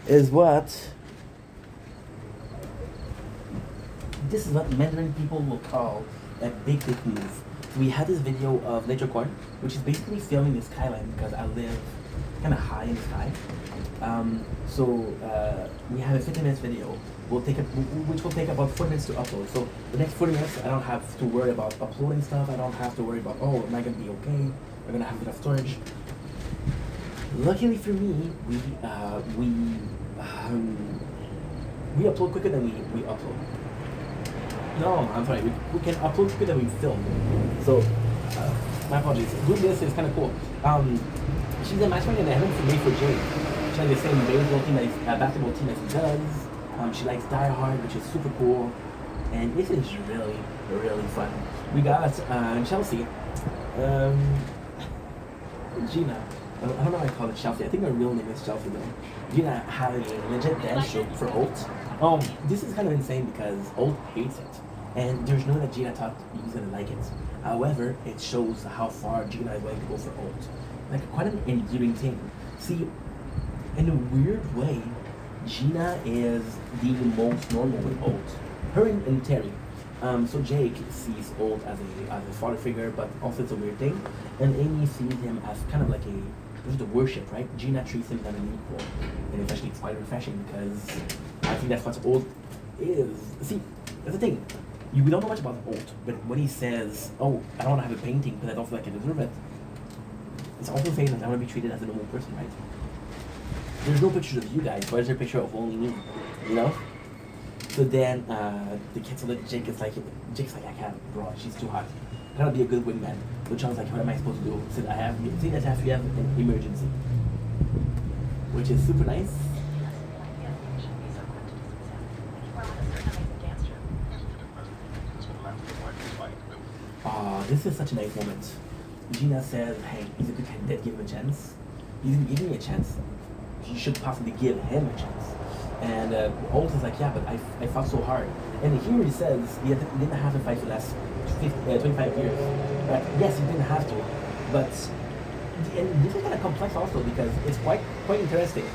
is what this is what Mandarin people will call a big move. So we had this video of Nature Corn, which is basically filming the skyline because I live kind of high in the sky. We have a 50 minutes video. Which will take about 40 minutes to upload. So the next 40 minutes, I don't have to worry about uploading stuff. I don't have to worry about, oh, am I gonna be okay? Am I gonna have enough storage? Luckily for me, we upload quicker than we upload. No, I'm sorry. We can upload quicker than we film. So, my apologies. Doing this is kind of cool. She's a matchmaker and a heaven for me for Jade. She has the same baseball team as basketball team as he does. She likes Die Hard, which is super cool, and this is really fun. We got Chelsea, Gina. I don't know why I call it Chelsea. I think her real name is Chelsea though. Gina had a legit dance show for Ult. This is kind of insane because Ult hates it, and there's no way that Gina thought he was gonna like it. However, it shows how far Gina is willing to go for Ult. Like quite an endearing thing. See, in a weird way, Gina is the most normal with Ult. Her and Terry. So Jake sees Ult as a father figure, but also it's a weird thing. And Amy sees him as kind of like just a worship, right? Gina treats him as an equal. And especially it's quite refreshing because I think that's what Ult is. See, that's the thing. We don't know much about Ult, but when he says, oh, I don't want to have a painting because I don't feel like I deserve it, it's also saying that I want to be treated as a normal person, right? There's no pictures of you guys. Where's there a picture of only me? You know? So then the kids will let Jake's like, I can't, bro, she's too hot. I gotta be a good wingman. So Charles like, what am I supposed to do? He said, I have an emergency. Which is super nice. This is such a nice moment. Gina says, hey, he's a good candidate, give him a chance. He's giving me a chance. You should possibly give him a chance. And Ult is like, yeah, but I fought so hard. And here he says he didn't have to fight for the last 25 years. Yes, he didn't have to. But, and this is kind of complex also because it's quite interesting.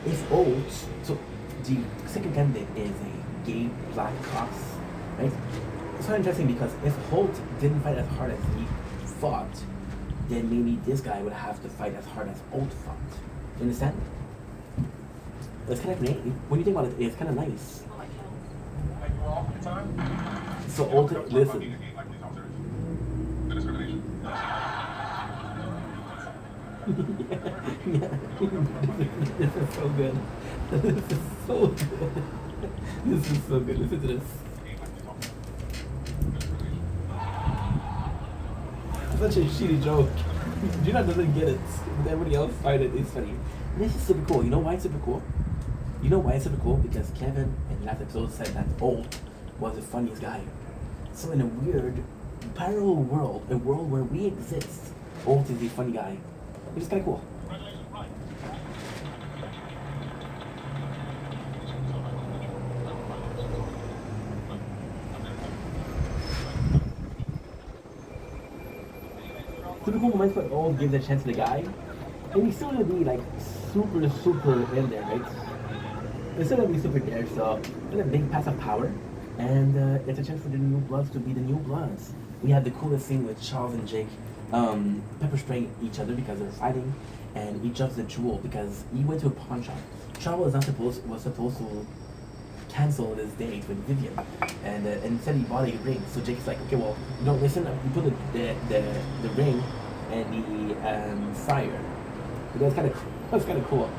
If Ult, so the second candidate is a gay black cops, right? It's quite interesting because if Holt didn't fight as hard as he fought, then maybe this guy would have to fight as hard as Ult fought. You understand? It's kind of great. When you think about it, it's kind of nice. So Ult, listen. Yeah. This is so good. This is so good. This is so good. Listen to this. Such a shitty joke. Gina doesn't get it, but everybody else finds it. It's funny. This is super cool. You know why it's super cool? You know why it's super cool? Because Kevin in last episode said that Ult was the funniest guy. So in a weird parallel world, a world where we exist, Ult is the funny guy. Which is kind of cool. Super cool moments when Ult gives a chance to the guy. And he's still gonna be like super in there, right? It's still gonna be super there, so it's a big pass of power. And it's a chance for the new bloods to be the new bloods. We had the coolest scene with Charles and Jake pepper spraying each other because they're fighting, and he jumps the jewel because he went to a pawn shop. Charles was supposed to cancel this date with Vivian, and instead he bought a ring. So Jake's like, okay, well, you don't listen. You put the ring and the fire. That's kind of cool.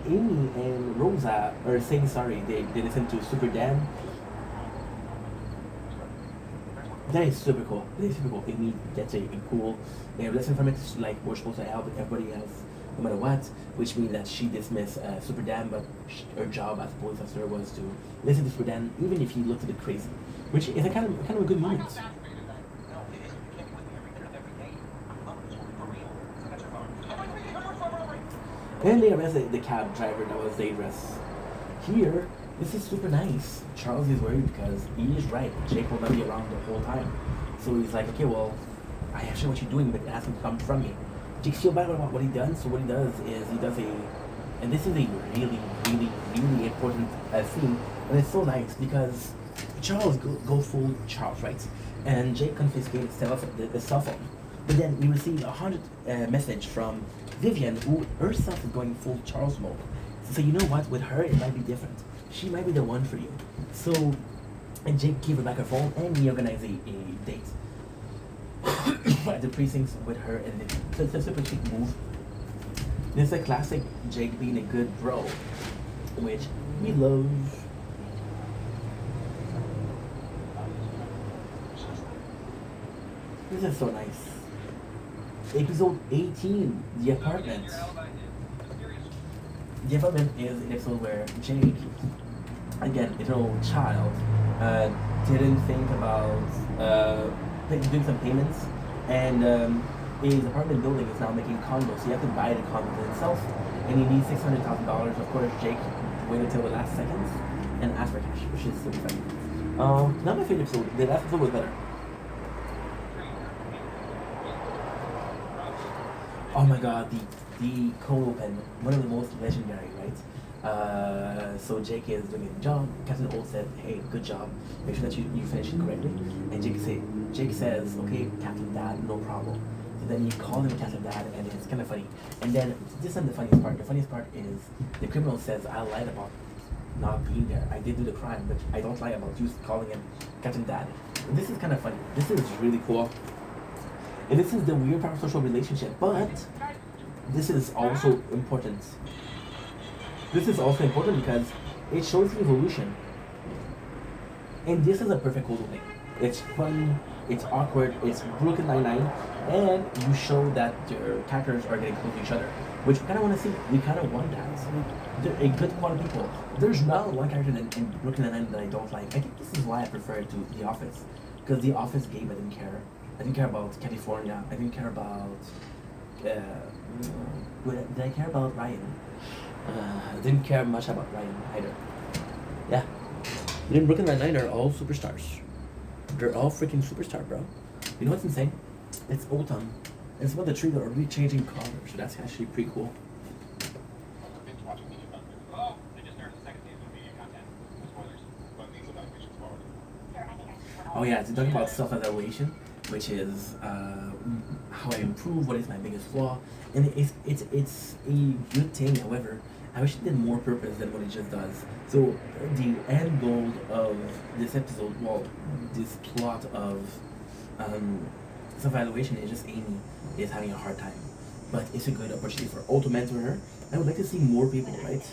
Amy and Rosa are saying sorry. They listen to Super Dan. That is super cool. That is super cool. Amy gets a cool lesson from it. Like we're supposed to help everybody else, no matter what. Which means that she dismissed Super Dan, but her job as a police officer was to listen to Super Dan, even if he looked a bit crazy. Which is a kind of a good moment. And they arrested the cab driver that was dangerous. Here, this is super nice. Charles is worried because he is right. Jake will not be around the whole time. So he's like, okay, well, I actually what you're doing, but it has to come from me. Jake's feel bad about what he does, so what he does is he does and this is a really scene, and it's so nice because Charles go full Charles, right? And Jake confiscates the cell phone, but then we receive 100 message from Vivian, who herself is going full Charles mode. So you know what? With her, it might be different. She might be the one for you. So, and Jake gave her back her phone, and we organize a date at the precincts with her, and it's a super chic move. And it's a classic Jake being a good bro, which we love. This is so nice. Episode 18, The Apartment. The Apartment is an episode where Jake, again, eternal child, didn't think about doing some payments, and his apartment building is now making condos, so you have to buy the condo itself, and he needs $600,000. Of course, Jake waited till the last seconds and asked for cash, which is super funny. Not my favorite episode. The last episode was better. Oh my god, the cold open, one of the most legendary, right? So Jake is doing his job. Captain Old said, "Hey, good job. Make sure that you finish it correctly." And Jake says, "Okay, Captain Dad, no problem." So then you call him Captain Dad, and it's kind of funny. And then this isn't the funniest part. The funniest part is the criminal says, "I lied about not being there. I did do the crime, but I don't lie about you calling him Captain Dad." And this is kind of funny. This is really cool. And this is the weird parasocial relationship, but this is also important. This is also important because it shows the evolution. And this is a perfect cold opening. It's fun, it's awkward, it's Brooklyn Nine-Nine, and you show that their characters are getting close to each other, which we kind of want to see. We kind of want that. They're a good quality people. There's not one character in Brooklyn Nine-Nine that I don't like. I think this is why I prefer it to The Office. Because The Office game, I didn't care. I didn't care about California. I didn't care about. Did I care about Ryan? I didn't care much about Ryan either. Yeah. And in Brooklyn Nine-Nine are all superstars. They're all freaking superstar, bro. You know what's insane? It's autumn. And some of the trees are already changing color, so that's actually pretty cool. Oh yeah, it's talking about self-evaluation, which is how I improve, what is my biggest flaw, and it's a good thing. However, I wish it did more purpose than what it just does. So the end goal of this episode, well, this plot of self-evaluation is just Amy is having a hard time, but it's a good opportunity for all to mentor her. I would like to see more people, right?